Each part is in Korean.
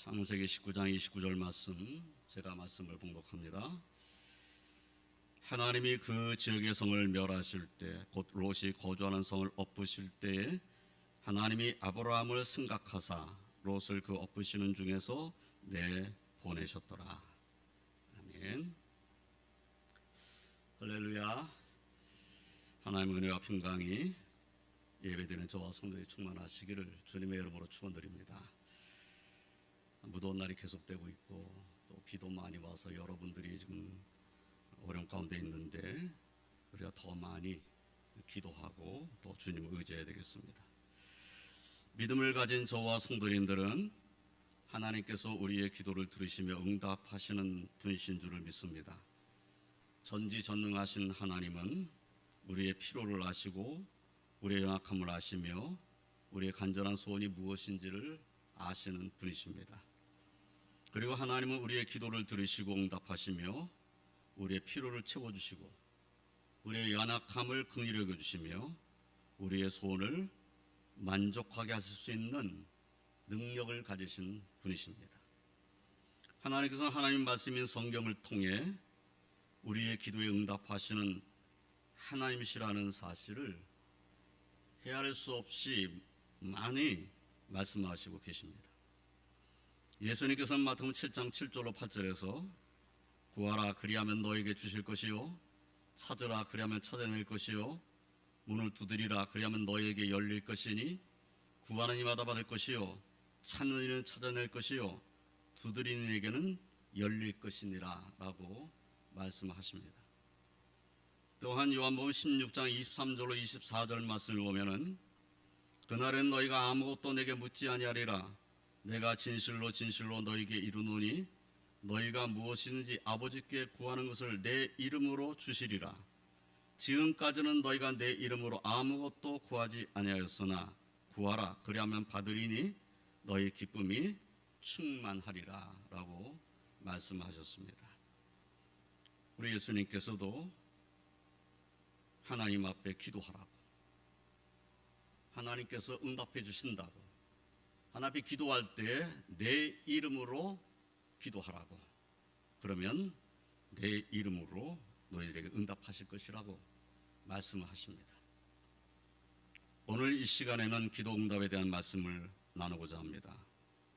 창세기 19장 29절 말씀, 제가 말씀을 봉독합니다. 하나님이 그 지역의 성을 멸하실 때, 곧 롯이 거주하는 성을 엎으실 때에 하나님이 아브라함을 생각하사 롯을 그 엎으시는 중에서 내보내셨더라. 아멘. 할렐루야. 하나님의 은혜와 평강이 예배드리는 저와 성도들이 충만하시기를 주님의 이름으로 축원드립니다. 무더운 날이 계속되고 있고 또 비도 많이 와서 여러분들이 지금 어려움 가운데 있는데 우리가 더 많이 기도하고 또 주님을 의지해야 되겠습니다. 믿음을 가진 저와 성도님들은 하나님께서 우리의 기도를 들으시며 응답하시는 분이신 줄을 믿습니다. 전지전능하신 하나님은 우리의 필요를 아시고 우리의 연약함을 아시며 우리의 간절한 소원이 무엇인지를 아시는 분이십니다. 그리고 하나님은 우리의 기도를 들으시고 응답하시며 우리의 필요를 채워주시고 우리의 연약함을 긍휼히 여겨주시며 우리의 소원을 만족하게 하실 수 있는 능력을 가지신 분이십니다. 하나님께서는 하나님 말씀인 성경을 통해 우리의 기도에 응답하시는 하나님이시라는 사실을 헤아릴 수 없이 많이 말씀하시고 계십니다. 예수님께서는 마태복음 7장 7절로 8절에서 구하라 그리하면 너에게 주실 것이요 찾으라 그리하면 찾아낼 것이요 문을 두드리라 그리하면 너에게 열릴 것이니 구하는 이마다 받을 것이요 찾는 이는 찾아낼 것이요 두드리는 이에게는 열릴 것이니라 라고 말씀하십니다. 또한 요한복음 16장 23절로 24절 말씀을 보면은 그날엔 너희가 아무것도 내게 묻지 아니하리라 내가 진실로 진실로 너희에게 이르노니 너희가 무엇이든지 아버지께 구하는 것을 내 이름으로 주시리라. 지금까지는 너희가 내 이름으로 아무것도 구하지 아니하였으나 구하라 그리하면 받으리니 너희 기쁨이 충만하리라 라고 말씀하셨습니다. 우리 예수님께서도 하나님 앞에 기도하라고, 하나님께서 응답해 주신다고, 하나님 앞에 기도할 때 내 이름으로 기도하라고, 그러면 내 이름으로 너희들에게 응답하실 것이라고 말씀을 하십니다. 오늘 이 시간에는 기도 응답에 대한 말씀을 나누고자 합니다.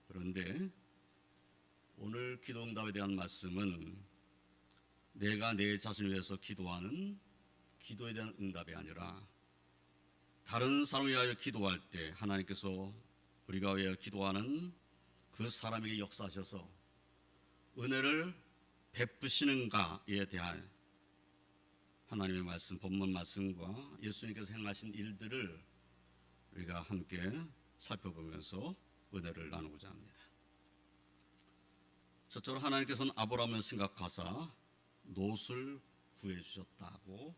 그런데 오늘 기도 응답에 대한 말씀은 내가 내 자신을 위해서 기도하는 기도에 대한 응답이 아니라 다른 사람을 위하여 기도할 때 하나님께서 우리가 위하여 기도하는 그 사람에게 역사하셔서 은혜를 베푸시는가에 대한 하나님의 말씀, 본문 말씀과 예수님께서 행하신 일들을 우리가 함께 살펴보면서 은혜를 나누고자 합니다. 첫째로 하나님께서는 아브라함을 생각하사 롯을 구해주셨다고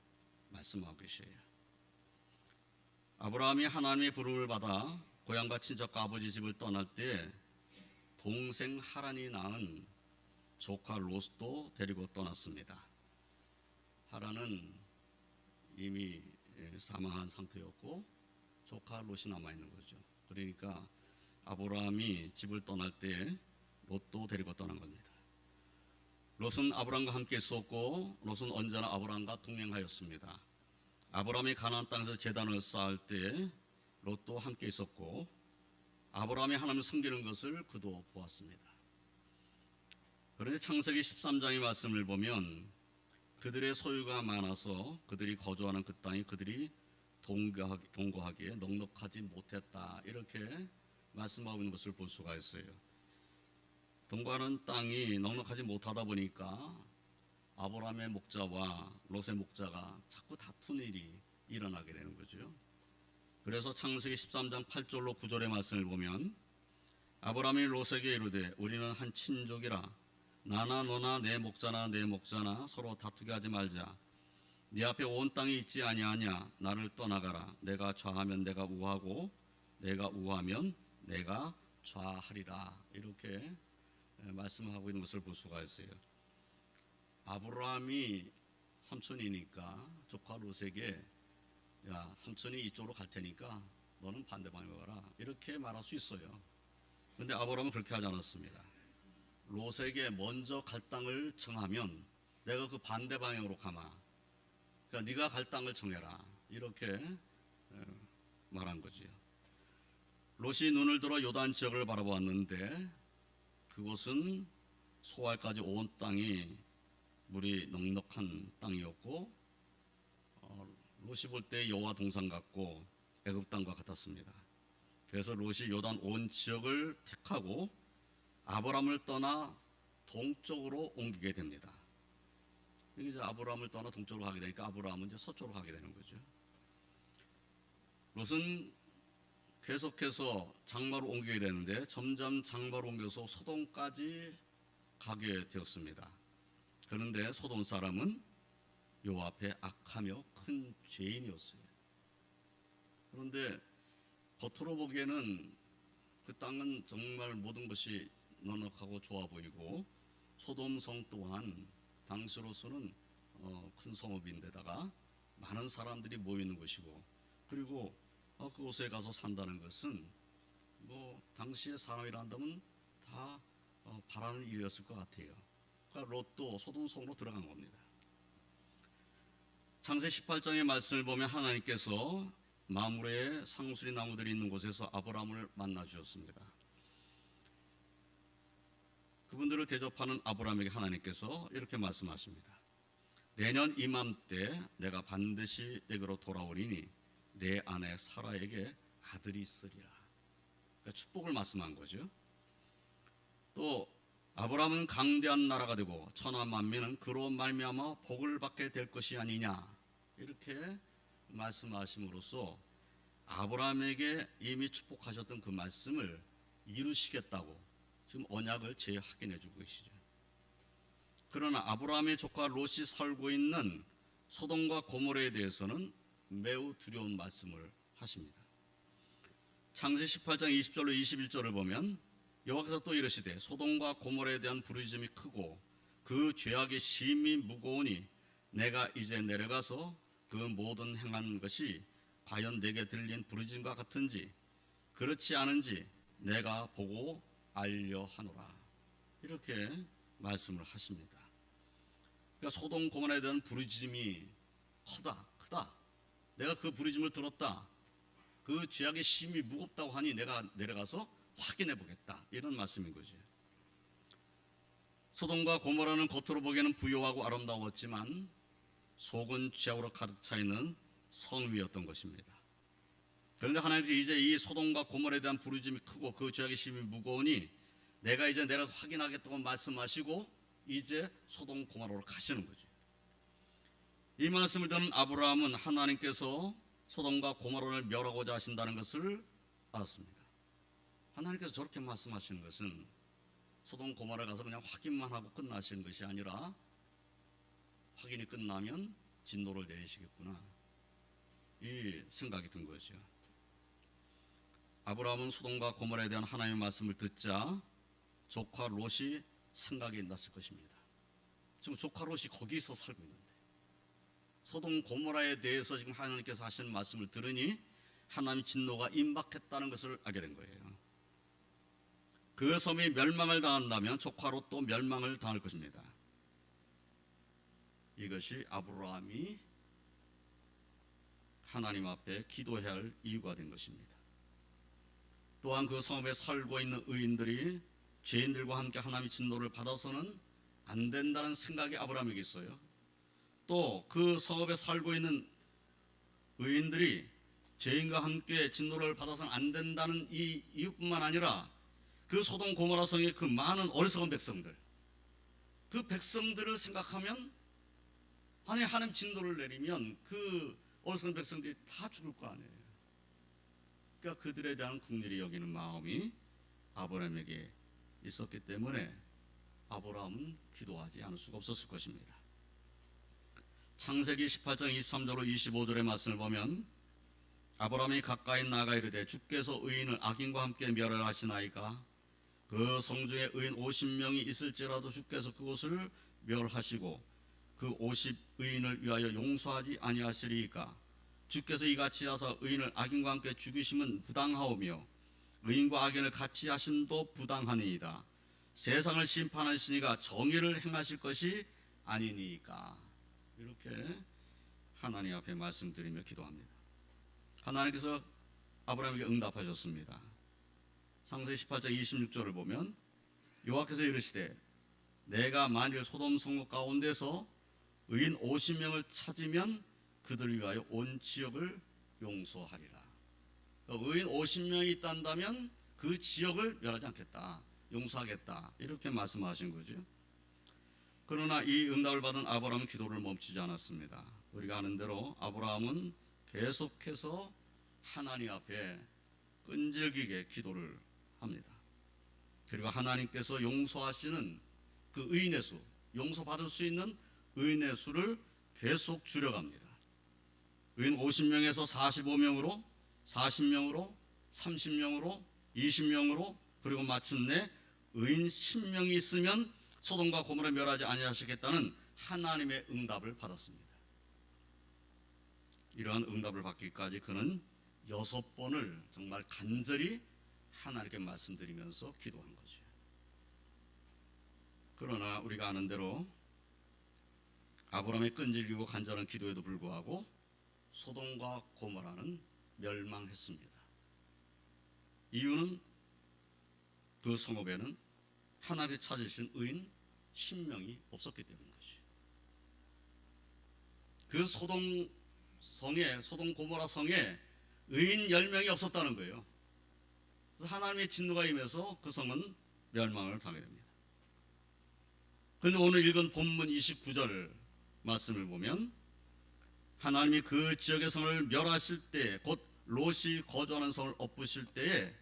말씀하고 계셔요. 아브라함이 하나님의 부름을 받아 고향과 친척과 아버지 집을 떠날 때 동생 하란이 낳은 조카 롯도 데리고 떠났습니다. 하란은 이미 사망한 상태였고 조카 롯이 남아있는 거죠. 그러니까 아브라함이 집을 떠날 때 롯도 데리고 떠난 겁니다. 롯은 아브라함과 함께 있었고 롯은 언제나 아브라함과 동행하였습니다. 아브라함이 가나안 땅에서 제단을 쌓을 때 롯도 함께 있었고 아브라함이 하나님을 섬기는 것을 그도 보았습니다. 그런데 창세기 13장의 말씀을 보면 그들의 소유가 많아서 그들이 거주하는 그 땅이 그들이 동거하기에 넉넉하지 못했다 이렇게 말씀하고 있는 것을 볼 수가 있어요. 동거하는 땅이 넉넉하지 못하다 보니까 아브라함의 목자와 롯의 목자가 자꾸 다투는 일이 일어나게 되는 거죠. 그래서 창세기 13장 8절로 9절의 말씀을 보면 아브라함이 롯에게 이르되 우리는 한 친족이라 나나 너나 내 목자나 서로 다투게 하지 말자. 네 앞에 온 땅이 있지 아니하냐. 나를 떠나가라. 내가 좌하면 내가 우하고 내가 우하면 내가 좌하리라. 이렇게 말씀하고 있는 것을 볼 수가 있어요. 아브라함이 삼촌이니까 조카 롯에게 야 삼촌이 이쪽으로 갈 테니까 너는 반대 방향으로 가라 이렇게 말할 수 있어요. 그런데 아브라함은 그렇게 하지 않았습니다. 롯에게 먼저 갈 땅을 정하면 내가 그 반대 방향으로 가마. 그러니까 네가 갈 땅을 정해라. 이렇게 말한 거지요. 롯이 눈을 들어 요단 지역을 바라보았는데 그곳은 소알까지 온 땅이 물이 넉넉한 땅이었고 롯이 볼 때 여호와 동산 같고 애굽 땅과 같았습니다. 그래서 롯이 요단 온 지역을 택하고 아브라함을 떠나 동쪽으로 옮기게 됩니다. 이제 아브라함을 떠나 동쪽으로 가게 되니까 아브라함은 이제 서쪽으로 가게 되는 거죠. 롯은 계속해서 장마로 옮기게 되는데 점점 장마로 옮겨서 소돔까지 가게 되었습니다. 그런데 소돔 사람은 여호와 앞에 악하며 큰 죄인이었어요. 그런데 겉으로 보기에는 그 땅은 정말 모든 것이 넉넉하고 좋아 보이고 소돔성 또한 당시로서는 큰 성읍인데다가 많은 사람들이 모이는 것이고 그리고 그곳에 가서 산다는 것은 뭐 당시의 사람이라 한다면 다 바라는 일이었을 것 같아요. 그러니까 롯도 소돔성으로 들어간 겁니다. 창세기 18장의 말씀을 보면 하나님께서 마므레의 상수리 나무들이 있는 곳에서 아브라함을 만나 주셨습니다. 그분들을 대접하는 아브라함에게 하나님께서 이렇게 말씀하십니다. 내년 이맘때 내가 반드시 내게로 돌아오리니 내 아내 사라에게 아들이 있으리라. 그러니까 축복을 말씀한 거죠. 또 아브라함은 강대한 나라가 되고 천하 만민은 그로 말미암아 복을 받게 될 것이 아니냐 이렇게 말씀하심으로써 아브라함에게 이미 축복하셨던 그 말씀을 이루시겠다고 지금 언약을 재확인해 주고 계시죠. 그러나 아브라함의 조카 롯이 살고 있는 소돔과 고모라에 대해서는 매우 두려운 말씀을 하십니다. 창세기 18장 20절로 21절을 보면 여호와께서 또 이르시되 소돔과 고모라에 대한 부르짖음이 크고 그 죄악이 심히 무거우니 내가 이제 내려가서 그 모든 행한 것이 과연 내게 들린 부르짖음과 같은지 그렇지 않은지 내가 보고 알려 하노라. 이렇게 말씀을 하십니다. 그러니까 소돔 고모라에 대한 부르짖음이 크다. 내가 그 부르짖음을 들었다. 그 죄악이 심히 무겁다고 하니 내가 내려가서 확인해 보겠다. 이런 말씀인 거죠. 소돔과 고모라는 겉으로 보기에는 부유하고 아름다웠지만 속은 죄악으로 가득 차 있는 성위였던 것입니다. 그런데 하나님께서 이제 이 소돔과 고모라에 대한 부르짖음이 크고 그 죄악이 심히 무거우니 내가 이제 내려서 확인하겠다고 말씀하시고 이제 소돔 고모라로 가시는 거죠. 이 말씀을 듣는 아브라함은 하나님께서 소돔과 고모라를 멸하고자 하신다는 것을 알았습니다. 하나님께서 저렇게 말씀하시는 것은 소돔 고모라 가서 그냥 확인만 하고 끝나시는 것이 아니라 확인이 끝나면 진노를 내리시겠구나 이 생각이 든 거죠. 아브라함은 소돔과 고모라에 대한 하나님의 말씀을 듣자 조카 롯이 생각이 났을 것입니다. 지금 조카 롯이 거기서 살고 있는데 소돔 고모라에 대해서 지금 하나님께서 하시는 말씀을 들으니 하나님의 진노가 임박했다는 것을 알게 된 거예요. 그 섬이 멸망을 당한다면 조카 롯도 멸망을 당할 것입니다. 이것이 아브라함이 하나님 앞에 기도해야 할 이유가 된 것입니다. 또한 그 섬에 살고 있는 의인들이 죄인들과 함께 하나님의 진노를 받아서는 안 된다는 생각이 아브라함에게 있어요. 또 그 섬에 살고 있는 의인들이 죄인과 함께 진노를 받아서는 안 된다는 이 이유뿐만 아니라 그 소돔 고모라 성의 그 많은 어리석은 백성들, 그 백성들을 생각하면 아니 하나님 진노를 내리면 그 어리석은 백성들이 다 죽을 거 아니에요. 그러니까 그들에 대한 긍휼히 여기는 마음이 아브라함에게 있었기 때문에 아브라함은 기도하지 않을 수가 없었을 것입니다. 창세기 18장 23절로 25절의 말씀을 보면 아브라함이 가까이 나가 이르되 주께서 의인을 악인과 함께 멸하시나이까 그 성중에 의인 50명이 있을지라도 주께서 그곳을 멸하시고 그 50의인을 위하여 용서하지 아니하시리이까 주께서 이같이 하사 의인을 악인과 함께 죽이심은 부당하오며 의인과 악인을 같이 하심도 부당하니이다. 세상을 심판하시니가 정의를 행하실 것이 아니니까. 이렇게 하나님 앞에 말씀드리며 기도합니다. 하나님께서 아브라함에게 응답하셨습니다. 창세기 18장 26절을 보면 여호와께서 이르시되 내가 만일 소돔 성읍 가운데서 의인 50명을 찾으면 그들을 위하여 온 지역을 용서하리라. 의인 50명이 있단다면 그 지역을 멸하지 않겠다, 용서하겠다, 이렇게 말씀하신 거죠. 그러나 이 응답을 받은 아브라함은 기도를 멈추지 않았습니다. 우리가 아는 대로 아브라함은 계속해서 하나님 앞에 끈질기게 기도를 합니다. 그리고 하나님께서 용서하시는 그 의인의 수, 용서받을 수 있는 의인의 수를 계속 줄여갑니다. 의인 50명에서 45명으로, 40명으로, 30명으로, 20명으로, 그리고 마침내 의인 10명이 있으면 소돔과 고모라 멸하지 아니하시겠다는 하나님의 응답을 받았습니다. 이러한 응답을 받기까지 그는 6번을 정말 간절히 하나님께 말씀드리면서 기도한 거죠. 그러나 우리가 아는 대로 아브라함의 끈질기고 간절한 기도에도 불구하고 소돔과 고모라는 멸망했습니다. 이유는 그 성읍에는 하나님이 찾으신 의인 10명이 없었기 때문인 것이죠. 그 소돔 고모라 성에 의인 10명이 없었다는 거예요. 그래서 하나님의 진노가 임해서 그 성은 멸망을 당하게 됩니다. 그런데 오늘 읽은 본문 29절 말씀을 보면 하나님이 그 지역의 성을 멸하실 때, 곧 롯이 거주하는 성을 엎으실 때에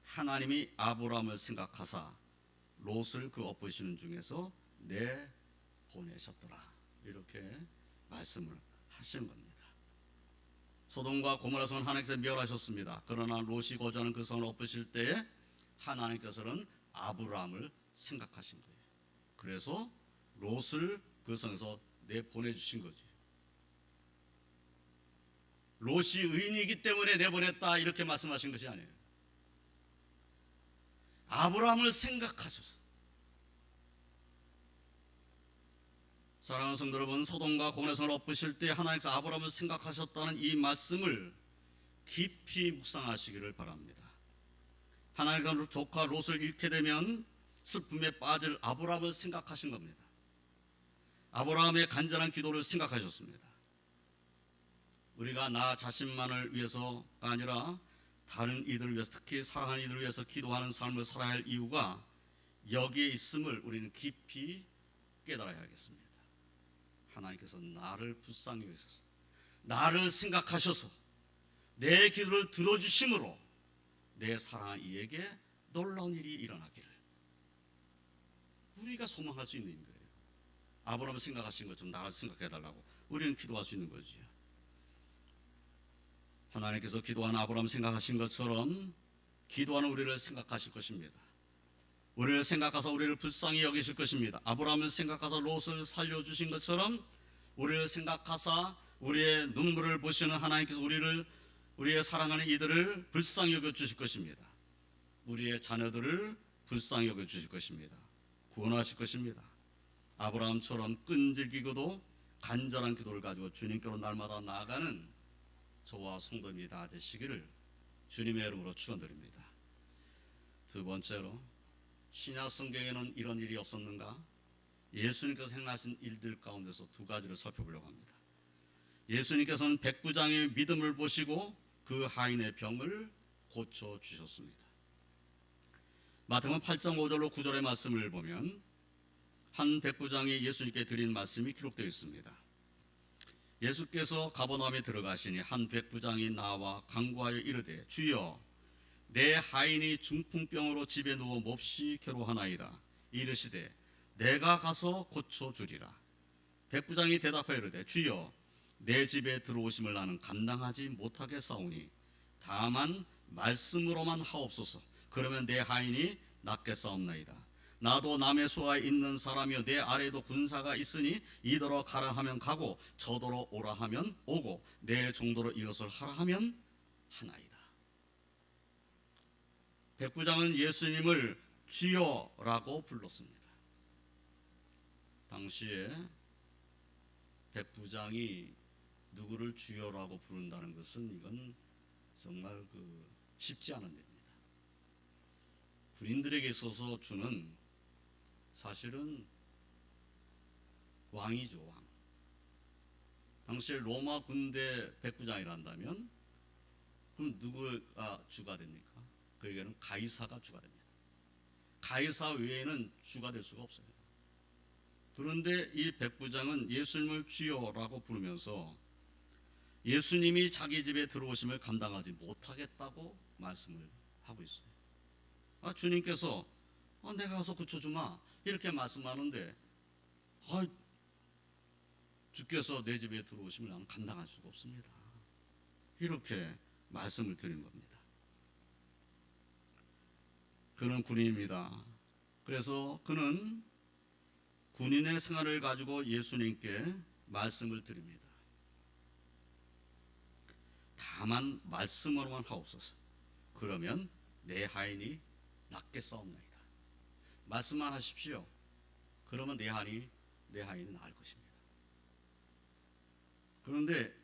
하나님이 아브라함을 생각하사 롯을 그 엎으시는 중에서 내보내셨더라, 이렇게 말씀을 하신 겁니다. 소돔과 고모라 성은 하나님께서 멸하셨습니다. 그러나 롯이 거주하는 그 성을 엎으실 때에 하나님께서는 아브라함을 생각하신 거예요. 그래서 롯을 그 성에서 내보내주신 거지. 롯이 의인이기 때문에 내보냈다, 이렇게 말씀하신 것이 아니에요. 아브라함을 생각하셔서. 사랑하는 성도 여러분, 소돔과 고모라 성을 엎으실 때 하나님께서 아브라함을 생각하셨다는 이 말씀을 깊이 묵상하시기를 바랍니다. 하나님께서 조카 롯을 잃게 되면 슬픔에 빠질 아브라함을 생각하신 겁니다. 아브라함의 간절한 기도를 생각하셨습니다. 우리가 나 자신만을 위해서가 아니라 다른 이들을 위해서, 특히 사랑하는 이들을 위해서 기도하는 삶을 살아야 할 이유가 여기에 있음을 우리는 깊이 깨달아야 하겠습니다. 하나님께서 나를 불쌍히 여기셔서 나를 생각하셔서 내 기도를 들어주심으로 내 사랑하는 이에게 놀라운 일이 일어나기를 우리가 소망할 수 있는 거예요. 아브라함을 생각하신 것처럼 나를 생각해달라고 우리는 기도할 수 있는 거지요. 하나님께서 기도하는 아브라함을 생각하신 것처럼 기도하는 우리를 생각하실 것입니다. 우리를 생각하사 우리를 불쌍히 여기실 것입니다. 아브라함을 생각하사 롯을 살려주신 것처럼 우리를 생각하사 우리의 눈물을 보시는 하나님께서 우리의 사랑하는 이들을 불쌍히 여겨주실 것입니다. 우리의 자녀들을 불쌍히 여겨주실 것입니다. 구원하실 것입니다. 아브라함처럼 끈질기고도 간절한 기도를 가지고 주님께로 날마다 나아가는 저와 성도님이 다 되시기를 주님의 이름으로 축원드립니다. 두 번째로, 신약 성경에는 이런 일이 없었는가? 예수님께서 행하신 일들 가운데서 두 가지를 살펴보려고 합니다. 예수님께서는 백부장의 믿음을 보시고 그 하인의 병을 고쳐주셨습니다. 마태복음 8장 5절로 9절의 말씀을 보면 한 백부장이 예수님께 드린 말씀이 기록되어 있습니다. 예수께서 가버나움에 들어가시니 한 백부장이 나와 간구하여 이르되 주여 내 하인이 중풍병으로 집에 누워 몹시 괴로워하나이다. 이르시되 내가 가서 고쳐주리라. 백부장이 대답하여 이르되 주여 내 집에 들어오심을 나는 감당하지 못하겠사오니 다만 말씀으로만 하옵소서. 그러면 내 하인이 낫겠사옵나이다. 나도 남의 수하에 있는 사람이요 내 아래에도 군사가 있으니 이더러 가라 하면 가고 저더러 오라 하면 오고 내 종도로 이것을 하라 하면 하나이다. 백부장은 예수님을 주여라고 불렀습니다. 당시에 백부장이 누구를 주여라고 부른다는 것은 이건 정말 쉽지 않은 일입니다. 군인들에게 있어서 주는 사실은 왕이죠, 왕. 당시에 로마 군대 백부장이란다면 그럼 누구가 주가 됩니까? 그에게는 가이사가 주가 됩니다. 가이사 외에는 주가 될 수가 없어요. 그런데 이 백부장은 예수님을 주여라고 부르면서 예수님이 자기 집에 들어오심을 감당하지 못하겠다고 말씀을 하고 있어요. 주님께서 내가 가서 고쳐주마 이렇게 말씀하는데 주께서 내 집에 들어오시면 나는 감당할 수가 없습니다. 이렇게 말씀을 드린 겁니다. 그는 군인입니다. 그래서 그는 군인의 생활을 가지고 예수님께 말씀을 드립니다. 다만 말씀으로만 하옵소서. 그러면 내 하인이 낫겠사옵나이다. 말씀만 하십시오. 그러면 내 하인이 나을 것입니다. 그런데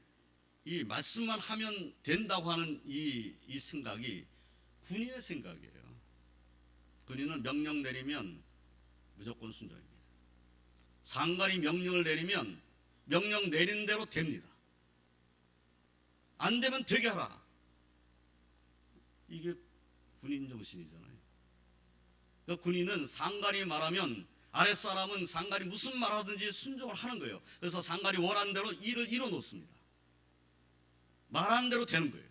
이 말씀만 하면 된다고 하는 이 생각이 군인의 생각이에요. 군인은 명령 내리면 무조건 순종입니다. 상관이 명령을 내리면 명령 내린 대로 됩니다. 안 되면 되게 하라. 이게 군인 정신이잖아요. 그러니까 군인은 상관이 말하면 아랫사람은 상관이 무슨 말하든지 순종을 하는 거예요. 그래서 상관이 원하는 대로 일을 이뤄놓습니다. 말하는 대로 되는 거예요.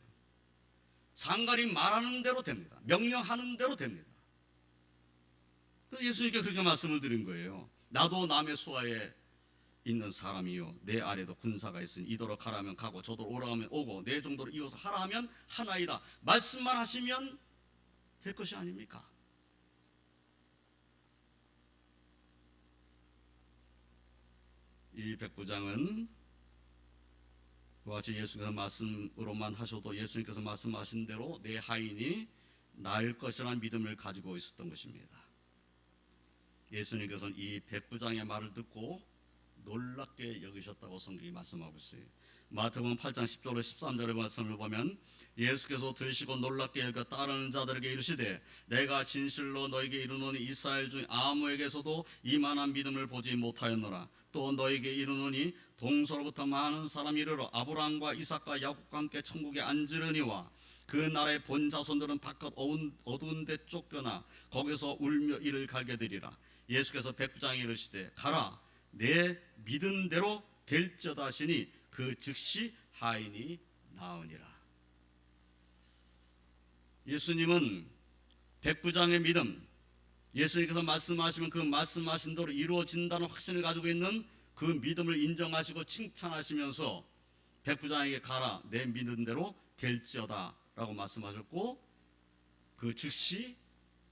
상관이 말하는 대로 됩니다. 명령하는 대로 됩니다. 그래서 예수님께 그렇게 말씀을 드린 거예요. 나도 남의 수하에 있는 사람이요 내 아래도 군사가 있으니 이도로 가라 하면 가고 저도로 오라 하면 오고 내 정도로 이어서 하라 하면 하나이다. 말씀만 하시면 될 것이 아닙니까? 이 백부장은 그와 같이 예수님께서 말씀으로만 하셔도 예수님께서 말씀하신 대로 내 하인이 나을 것이라는 믿음을 가지고 있었던 것입니다. 예수님께서는 이 백부장의 말을 듣고 놀랍게 여기셨다고 성경이 말씀하고 있어요. 마태복음 8장 10절로 13절의 말씀을 보면 예수께서 들으시고 놀랍게 여겨 따르는 자들에게 이르시되 내가 진실로 너에게 이르노니 이스라엘 중 아무에게서도 이만한 믿음을 보지 못하였노라. 또 너에게 이르노니 동서로부터 많은 사람이 이르러 아브라함과 이삭과 야곱과 함께 천국에 앉으려니와 그 나라의 본 자손들은 바깥 어두운 데 쫓겨나 거기서 울며 이를 갈게 되리라. 예수께서 백부장에게 이르시되 가라 내 믿은 대로 될지어다 하시니 그 즉시 하인이 나으니라. 예수님은 백부장의 믿음, 예수님께서 말씀하시면 그 말씀하신 대로 이루어진다는 확신을 가지고 있는 그 믿음을 인정하시고 칭찬하시면서 백부장에게 가라 내 믿은 대로 될지어다 라고 말씀하셨고 그 즉시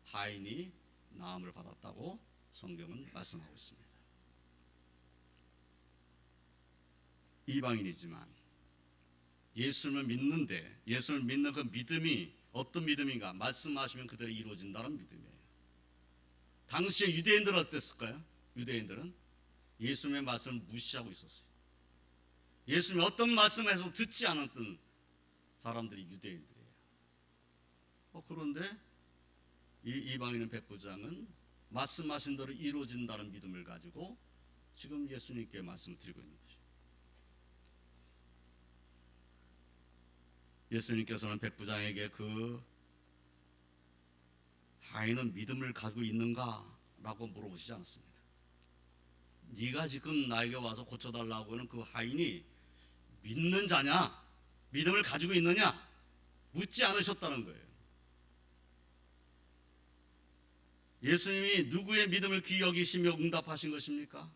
하인이 나음을 받았다고 성경은 말씀하고 있습니다. 이방인이지만 예수님을 믿는데 예수님을 믿는 그 믿음이 어떤 믿음인가? 말씀하시면 그대로 이루어진다는 믿음이에요. 당시에 유대인들은 어땠을까요? 유대인들은 예수님의 말씀을 무시하고 있었어요. 예수님이 어떤 말씀을 해서 듣지 않았던 사람들이 유대인들이에요. 그런데 이 이방인의 백부장은 말씀하신 대로 이루어진다는 믿음을 가지고 지금 예수님께 말씀을 드리고 있는 거죠. 예수님께서는 백부장에게 그 하인은 믿음을 가지고 있는가? 라고 물어보시지 않았습니다. 네가 지금 나에게 와서 고쳐달라고 하는 그 하인이 믿는 자냐? 믿음을 가지고 있느냐? 묻지 않으셨다는 거예요. 예수님이 누구의 믿음을 귀히 여기시며 응답하신 것입니까?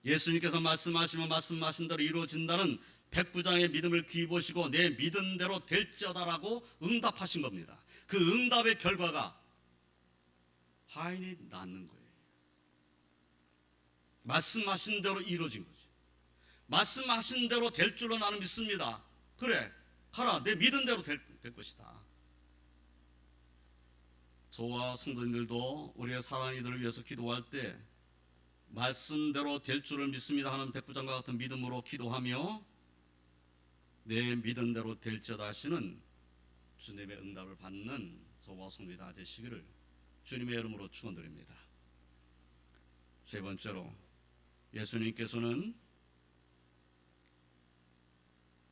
예수님께서 말씀하시면 말씀하신 대로 이루어진다는 백부장의 믿음을 귀히 보시고 내 믿은 대로 될지어다라고 응답하신 겁니다. 그 응답의 결과가 하인이 낫는 거예요. 말씀하신 대로 이루어진 거죠. 말씀하신 대로 될 줄로 나는 믿습니다. 그래 가라 내 믿은 대로 될 것이다. 저와 성도님들도 우리의 사랑하는 이들을 위해서 기도할 때 말씀대로 될 줄을 믿습니다 하는 백부장과 같은 믿음으로 기도하며 내 믿은 대로 될지어다 하시는 주님의 응답을 받는 저와 성도들이 다 되시기를 주님의 이름으로 축원드립니다. 세 번째로, 예수님께서는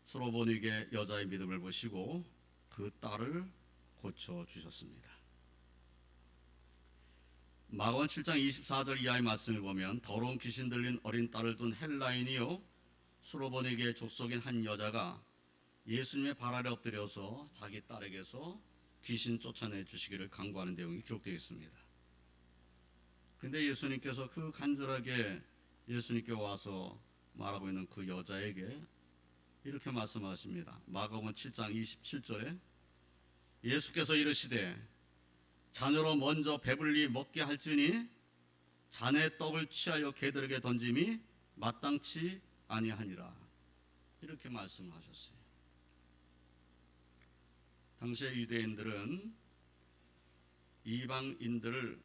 수로보니게 여자의 믿음을 보시고 그 딸을 고쳐주셨습니다. 마가복음 7장 24절 이하의 말씀을 보면 더러운 귀신 들린 어린 딸을 둔 헬라인이요 수로보니게 족속인 한 여자가 예수님의 발 아래 엎드려서 자기 딸에게서 귀신 쫓아내 주시기를 간구하는 내용이 기록되어 있습니다. 근데 예수님께서 그 간절하게 예수님께 와서 말하고 있는 그 여자에게 이렇게 말씀하십니다. 마가복음 7장 27절에 예수께서 이르시되 자녀로 먼저 배불리 먹게 할지니 자네 떡을 취하여 개들에게 던짐이 마땅치 아니하니라. 이렇게 말씀하셨어요. 당시의 유대인들은 이방인들을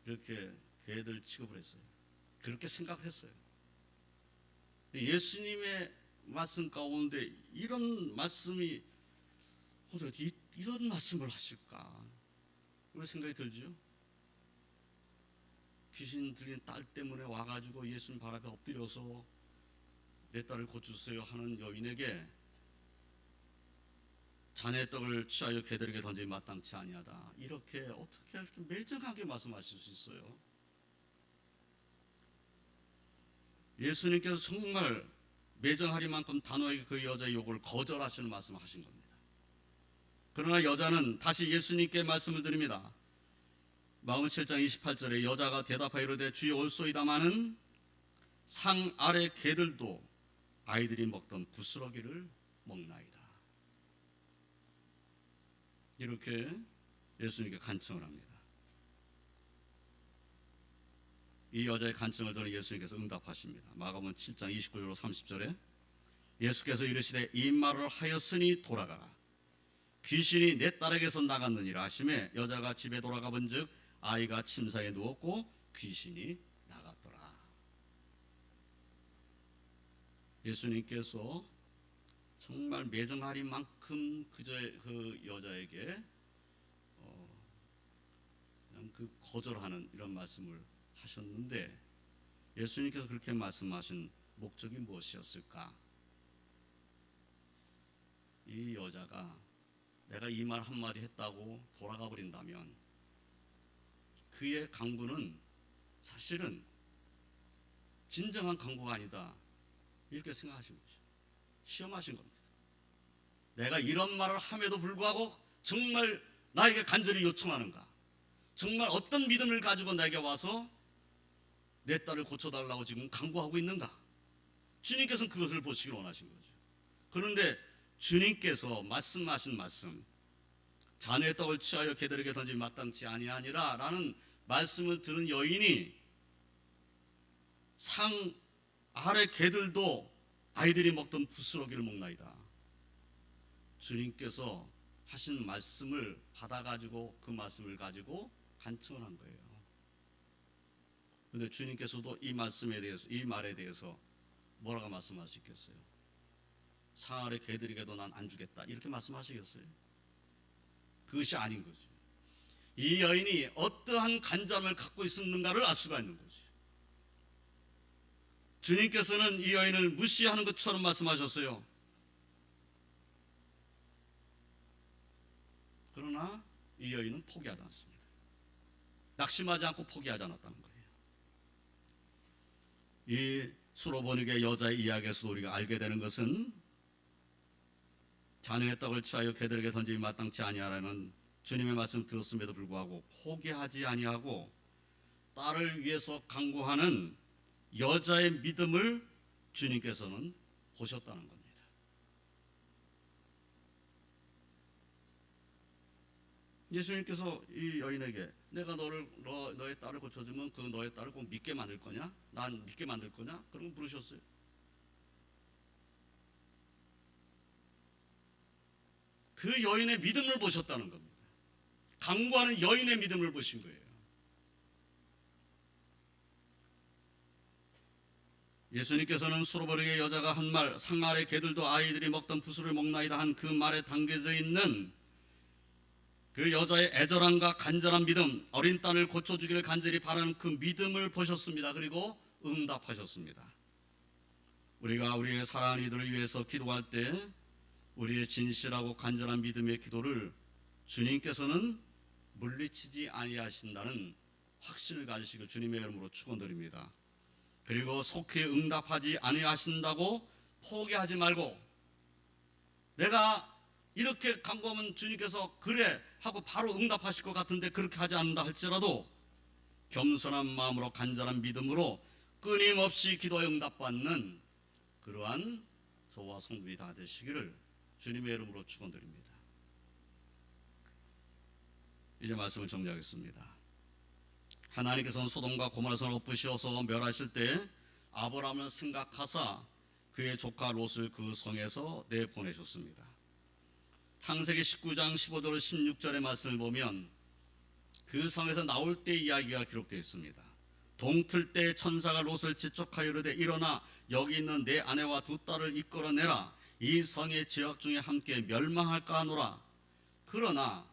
이렇게 개들 취급을 했어요. 그렇게 생각을 했어요. 예수님의 말씀 가운데 이런 말씀이 어떻게 이런 말씀을 하실까? 그런 생각이 들죠. 귀신 들린 딸 때문에 와가지고 예수님 발 앞에 엎드려서 내 딸을 고쳐주세요 하는 여인에게 자네 떡을 취하여 개들에게 던짐이 마땅치 아니하다. 이렇게 어떻게 이렇게 매정하게 말씀하실 수 있어요? 예수님께서 정말 매정하리만큼 단호하게 그 여자의 요구를 거절하시는 말씀을 하신 겁니다. 그러나 여자는 다시 예수님께 말씀을 드립니다. 마가복음 7장 28절에 여자가 대답하여 이르되 주여 올소이다마는 상 아래 개들도 아이들이 먹던 부스러기를 먹나이다. 이렇게 예수님께 간청을 합니다. 이 여자의 간청을 들은 예수님께서 응답하십니다. 마가복음 7장 29절로 30절에 예수께서 이르시되 이 말을 하였으니 돌아가라. 귀신이 내 딸에게서 나갔느니라 하시매 여자가 집에 돌아가 본즉 아이가 침상에 누웠고 귀신이 나갔더라. 예수님께서 정말 매정하리 만큼 그 여자에게 그냥 그 거절하는 이런 말씀을 하셨는데 예수님께서 그렇게 말씀하신 목적이 무엇이었을까? 이 여자가 내가 이 말 한마디 했다고 돌아가 버린다면 그의 강구는 사실은 진정한 강구가 아니다 이렇게 생각하신 거죠. 시험하신 겁니다. 내가 이런 말을 함에도 불구하고 정말 나에게 간절히 요청하는가? 정말 어떤 믿음을 가지고 나에게 와서 내 딸을 고쳐달라고 지금 강구하고 있는가? 주님께서는 그것을 보시길 원하신 거죠. 그런데 주님께서 말씀하신 말씀, 자네의 떡을 취하여 개들에게 던짐이 마땅치 아니하니라 라는 말씀을 들은 여인이 상 아래 개들도 아이들이 먹던 부스러기를 먹나이다. 주님께서 하신 말씀을 받아가지고 그 말씀을 가지고 간청을 한 거예요. 그런데 주님께서도 이 말씀에 대해서, 이 말에 대해서 뭐라고 말씀할 수 있겠어요? 상 아래 개들에게도 난 안 주겠다 이렇게 말씀하시겠어요? 그것이 아닌 거죠. 이 여인이 어떠한 간절함을 갖고 있었는가를 알 수가 있는 거죠. 주님께서는 이 여인을 무시하는 것처럼 말씀하셨어요. 그러나 이 여인은 포기하지 않습니다. 낙심하지 않고 포기하지 않았다는 거예요. 이 수로보니게 여자의 이야기에서 우리가 알게 되는 것은 자녀의 떡을 취하여 개들에게 던짐이 마땅치 아니하라는 주님의 말씀을 들었음에도 불구하고 포기하지 아니하고 딸을 위해서 간구하는 여자의 믿음을 주님께서는 보셨다는 겁니다. 예수님께서 이 여인에게 내가 너의 딸을 고쳐주면 그 너의 딸을 꼭 믿게 만들 거냐? 난 믿게 만들 거냐? 그런 거 물으셨어요. 그 여인의 믿음을 보셨다는 겁니다. 강구하는 여인의 믿음을 보신 거예요. 예수님께서는 수로버리게 여자가 한 말, 상 아래 개들도 아이들이 먹던 부스를 먹나이다 한 그 말에 담겨져 있는 그 여자의 애절함과 간절한 믿음, 어린 딸을 고쳐주기를 간절히 바라는 그 믿음을 보셨습니다. 그리고 응답하셨습니다. 우리가 우리의 사랑하는 이들을 위해서 기도할 때 우리의 진실하고 간절한 믿음의 기도를 주님께서는 물리치지 아니하신다는 확신을 가지시길 주님의 이름으로 축원드립니다. 그리고 속히 응답하지 아니하신다고 포기하지 말고, 내가 이렇게 간구하면 주님께서 그래 하고 바로 응답하실 것 같은데 그렇게 하지 않는다 할지라도 겸손한 마음으로 간절한 믿음으로 끊임없이 기도에 응답받는 그러한 저와 성도들이 다 되시기를 주님의 이름으로 축원드립니다. 이제 말씀을 정리하겠습니다. 하나님께서는 소돔과 고모라성을 엎으시어서 멸하실 때 아브라함을 생각하사 그의 조카 롯을 그 성에서 내보내셨습니다. 창세기 19장 15절 16절의 말씀을 보면 그 성에서 나올 때 이야기가 기록되어 있습니다. 동틀 때 천사가 롯을 지촉하여 이르되 일어나 여기 있는 내 아내와 두 딸을 이끌어내라. 이 성의 지역 중에 함께 멸망할까 하노라. 그러나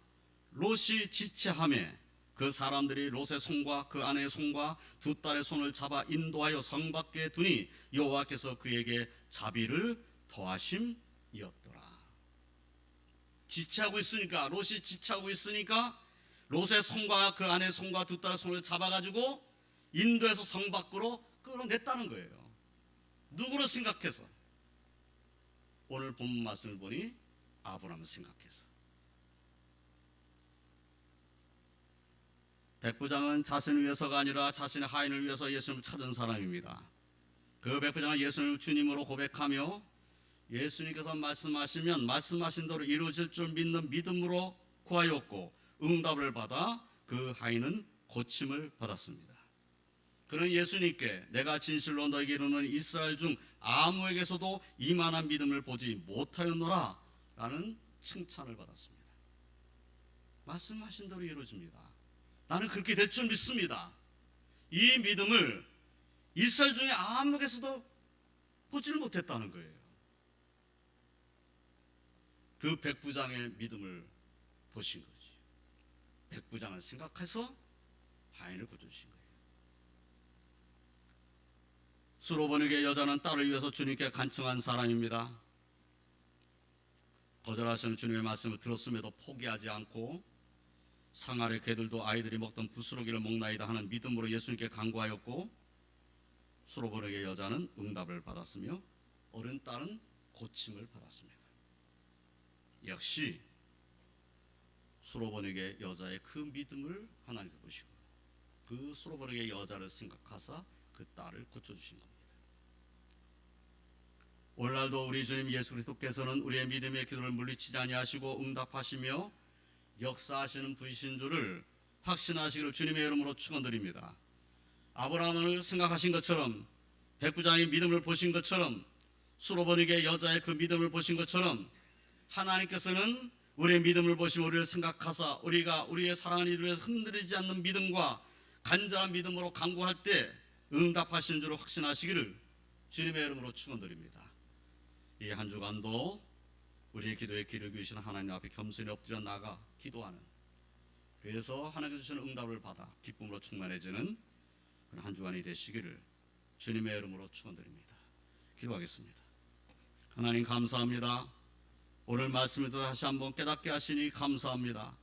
롯이 지체하매 그 사람들이 롯의 손과 그 아내의 손과 두 딸의 손을 잡아 인도하여 성 밖에 두니 여호와께서 그에게 자비를 더하심이었더라. 지체하고 있으니까, 롯이 지체하고 있으니까 롯의 손과 그 아내의 손과 두 딸의 손을 잡아가지고 인도해서 성 밖으로 끌어냈다는 거예요. 누구를 생각해서? 오늘 본문 말씀을 보니 아브라함을 생각해서. 백부장은 자신을 위해서가 아니라 자신의 하인을 위해서 예수님을 찾은 사람입니다. 그 백부장은 예수님을 주님으로 고백하며 예수님께서 말씀하시면 말씀하신 대로 이루어질 줄 믿는 믿음으로 구하였고 응답을 받아 그 하인은 고침을 받았습니다. 그는 예수님께 내가 진실로 너에게 이르는 이스라엘 중 아무에게서도 이만한 믿음을 보지 못하였노라 라는 칭찬을 받았습니다. 말씀하신 대로 이루어집니다. 나는 그렇게 될 줄 믿습니다. 이 믿음을 이스라엘 중에 아무에게서도 보지를 못했다는 거예요. 그 백부장의 믿음을 보신 거지. 백부장을 생각해서 하인을 고쳐주신 거예요. 수로보니게 여자는 딸을 위해서 주님께 간청한 사람입니다. 거절하시는 주님의 말씀을 들었음에도 포기하지 않고 상 아래 개들도 아이들이 먹던 부스러기를 먹나이다 하는 믿음으로 예수님께 간구하였고 수로보니게 여자는 응답을 받았으며 어린 딸은 고침을 받았습니다. 역시 수로보니게 여자의 그 믿음을 하나님께서 보시고 그 수로보니게 여자를 생각하사 그 딸을 고쳐주신 겁니다. 오늘날도 우리 주님 예수 그리스도께서는 우리의 믿음의 기도를 물리치지 아니하시고 응답하시며 역사하시는 분이신 줄을 확신하시기를 주님의 이름으로 축원드립니다. 아브라함을 생각하신 것처럼 백부장의 믿음을 보신 것처럼 수로보니게 여자의 그 믿음을 보신 것처럼 하나님께서는 우리의 믿음을 보시며 우리를 생각하사 우리가 우리의 사랑하는 이들을 위해서 흔들리지 않는 믿음과 간절한 믿음으로 간구할 때 응답하시는 줄을 확신하시기를 주님의 이름으로 축원드립니다. 이 한 주간도 우리의 기도에 귀를 기울이시는 하나님 앞에 겸손히 엎드려 나가 기도하는, 그래서 하나님께서 주시는 응답을 받아 기쁨으로 충만해지는 그런 한 주간이 되시기를 주님의 이름으로 축원드립니다. 기도하겠습니다. 하나님 감사합니다. 오늘 말씀에도 다시 한번 깨닫게 하시니 감사합니다.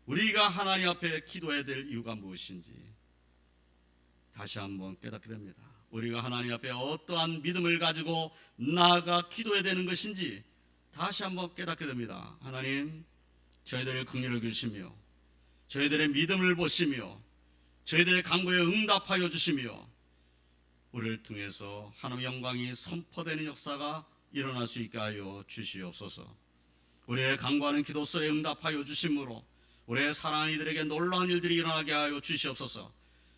우리가 하나님 앞에 기도해야 될 이유가 무엇인지 다시 한번 깨닫게 됩니다. 우리가 하나님 앞에 어떠한 믿음을 가지고 나아가 기도해야 되는 것인지 다시 한번 깨닫게 됩니다. 하나님, 저희들의 긍휼을 주시며 저희들의 믿음을 보시며 저희들의 간구에 응답하여 주시며 우리를 통해서 하나님의 영광이 선포되는 역사가 일어날 수 있게 하여 주시옵소서. 우리의 간구하는 기도 소리에 응답하여 주심으로 우리의 사랑하는 이들에게 놀라운 일들이 일어나게 하여 주시옵소서.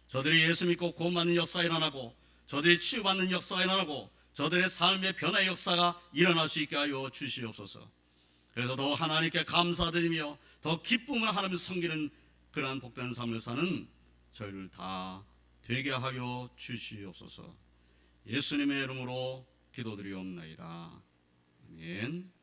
저들이 예수 믿고 구원받는 역사가 일어나고 저들이 치유받는 역사가 일어나고 저들의 삶의 변화의 역사가 일어날 수 있게 하여 주시옵소서. 그래서 더 하나님께 감사드리며 더 기쁨을 하나님을 섬기는 그러한 복된 삶을 사는 저희를 다 되게 하여 주시옵소서. 예수님의 이름으로 기도드리옵나이다. 아멘.